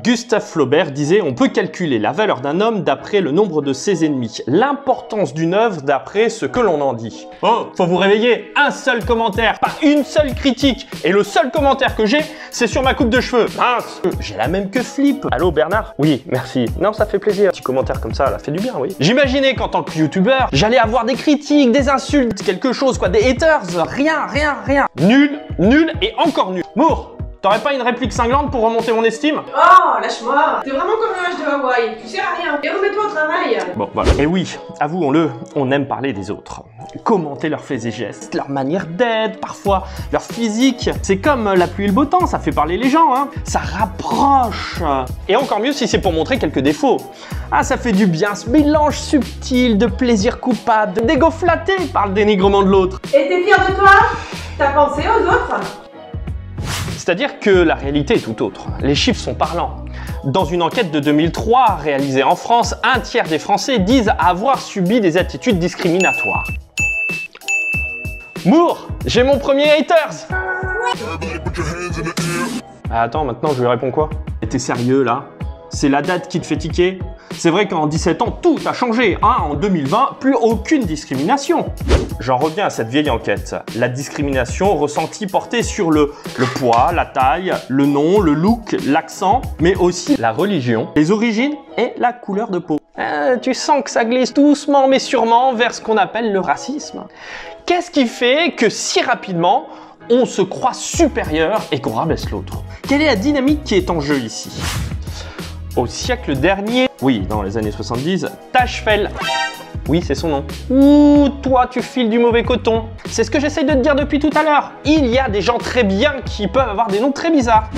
Gustave Flaubert disait « On peut calculer la valeur d'un homme d'après le nombre de ses ennemis, l'importance d'une œuvre d'après ce que l'on en dit. » Oh, faut vous réveiller, un seul commentaire, pas une seule critique. Et le seul commentaire que j'ai, c'est sur ma coupe de cheveux. Mince, j'ai la même que Flip. Allô Bernard? Oui, merci. Non, ça fait plaisir. Petit commentaire comme ça, ça fait du bien, oui. J'imaginais qu'en tant que youtubeur, j'allais avoir des critiques, des insultes, quelque chose quoi, des haters. Rien. Nul et encore nul. Moore, t'aurais pas une réplique cinglante pour remonter mon estime? Oh, lâche-moi. T'es vraiment comme un de Hawaï. Tu sers à rien. Et remets-toi au travail. Bon, voilà. Et oui, avouons-le, on aime parler des autres. Commenter leurs faits et gestes, leur manière d'être, parfois leur physique. C'est comme la pluie et le beau temps, ça fait parler les gens, hein. Ça rapproche. Et encore mieux si c'est pour montrer quelques défauts. Ah, ça fait du bien, ce mélange subtil de plaisir coupable, d'ego flatté par le dénigrement de l'autre. Et t'es fier de toi? T'as pensé aux autres? C'est-à-dire que la réalité est tout autre. Les chiffres sont parlants. Dans une enquête de 2003 réalisée en France, 1/3 des Français disent avoir subi des attitudes discriminatoires. Moore, j'ai mon premier haters. Ah, attends, maintenant je lui réponds quoi? T'es sérieux là? C'est la date qui te fait tiquer? C'est vrai qu'en 17 ans, tout a changé. Hein, en 2020, plus aucune discrimination. J'en reviens à cette vieille enquête. La discrimination ressentie portée sur le poids, la taille, le nom, le look, l'accent, mais aussi la religion, les origines et la couleur de peau. Tu sens que ça glisse doucement mais sûrement vers ce qu'on appelle le racisme. Qu'est-ce qui fait que si rapidement, on se croit supérieur et qu'on rabaisse l'autre? Quelle est la dynamique qui est en jeu ici? Au siècle dernier, oui, dans les années 70, Tachfel, oui, c'est son nom. Ouh, toi, tu files du mauvais coton. C'est ce que j'essaye de te dire depuis tout à l'heure. Il y a des gens très bien qui peuvent avoir des noms très bizarres.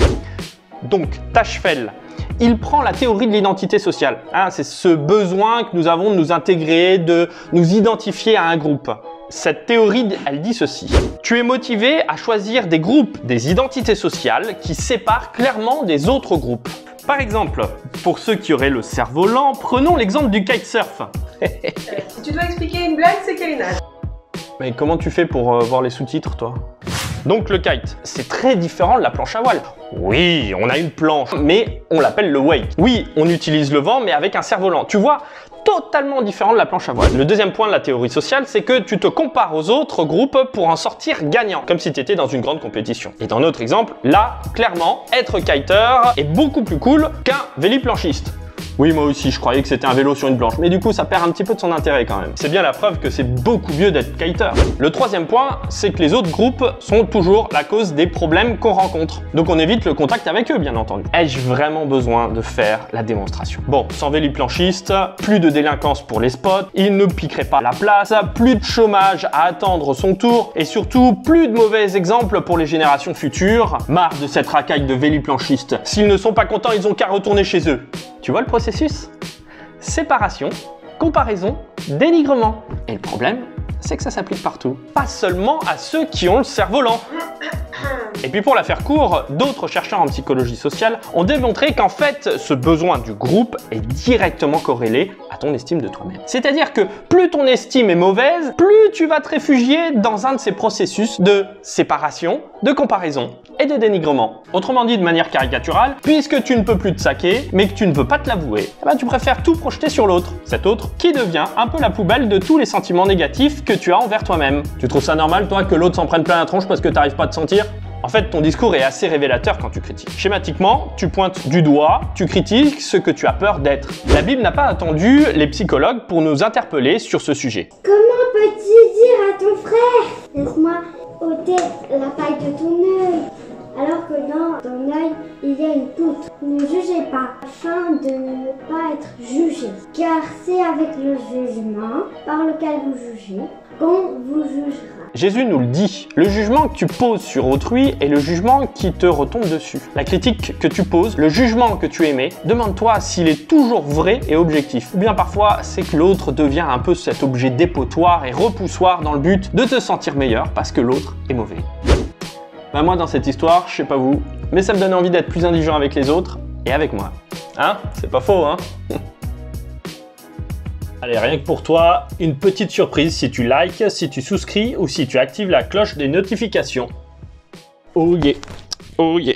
Donc, Tachfel, il prend la théorie de l'identité sociale. Hein, c'est ce besoin que nous avons de nous intégrer, de nous identifier à un groupe. Cette théorie, elle dit ceci. Tu es motivé à choisir des groupes, des identités sociales qui séparent clairement des autres groupes. Par exemple, pour ceux qui auraient le cerveau lent, prenons l'exemple du kitesurf. Si tu dois expliquer une blague, c'est quelle nage? Mais comment tu fais pour voir les sous-titres, toi? Donc le kite, c'est très différent de la planche à voile. Oui, on a une planche, mais on l'appelle le wake. Oui, on utilise le vent, mais avec un cerf-volant. Tu vois, totalement différent de la planche à voile. Le deuxième point de la théorie sociale, c'est que tu te compares aux autres groupes pour en sortir gagnant, comme si tu étais dans une grande compétition. Et dans notre exemple, là, clairement, être kiter est beaucoup plus cool qu'un véliplanchiste. Oui, moi aussi, je croyais que c'était un vélo sur une planche, mais du coup, ça perd un petit peu de son intérêt quand même. C'est bien la preuve que c'est beaucoup mieux d'être kiter. Le troisième point, c'est que les autres groupes sont toujours la cause des problèmes qu'on rencontre. Donc on évite le contact avec eux, bien entendu. Ai-je vraiment besoin de faire la démonstration? Bon, sans véliplanchiste, plus de délinquance pour les spots, ils ne piqueraient pas la place, plus de chômage à attendre son tour, et surtout, plus de mauvais exemples pour les générations futures. Marre de cette racaille de véliplanchistes. S'ils ne sont pas contents, ils ont qu'à retourner chez eux. Tu vois le processus? Séparation, comparaison, dénigrement. Et le problème, c'est que ça s'applique partout. Pas seulement à ceux qui ont le cerveau lent. Et puis pour la faire court, d'autres chercheurs en psychologie sociale ont démontré qu'en fait, ce besoin du groupe est directement corrélé à ton estime de toi-même. C'est-à-dire que plus ton estime est mauvaise, plus tu vas te réfugier dans un de ces processus de séparation, de comparaison et de dénigrement. Autrement dit, de manière caricaturale, puisque tu ne peux plus te saquer, mais que tu ne veux pas te l'avouer, eh ben, tu préfères tout projeter sur l'autre. Cet autre qui devient un peu la poubelle de tous les sentiments négatifs que tu as envers toi-même. Tu trouves ça normal, toi, que l'autre s'en prenne plein la tronche parce que tu n'arrives pas à te sentir? En fait, ton discours est assez révélateur quand tu critiques. Schématiquement, tu pointes du doigt, tu critiques ce que tu as peur d'être. La Bible n'a pas attendu les psychologues pour nous interpeller sur ce sujet. Comment peux-tu dire à ton frère, laisse-moi ôter la paille de ton œil, alors que dans ton œil, il y a une poutre. Ne jugez pas, afin de ne pas être jugé. Car c'est avec le jugement par lequel vous jugez qu'on vous jugera. Jésus nous le dit, le jugement que tu poses sur autrui est le jugement qui te retombe dessus. La critique que tu poses, le jugement que tu émets, demande-toi s'il est toujours vrai et objectif. Ou bien parfois, c'est que l'autre devient un peu cet objet dépotoir et repoussoir dans le but de te sentir meilleur parce que l'autre est mauvais. Ben moi dans cette histoire, je sais pas vous, mais ça me donne envie d'être plus indulgent avec les autres et avec moi. Hein? C'est pas faux, hein? Allez, rien que pour toi, une petite surprise si tu likes, si tu souscris ou si tu actives la cloche des notifications. Oh yeah, oh yeah.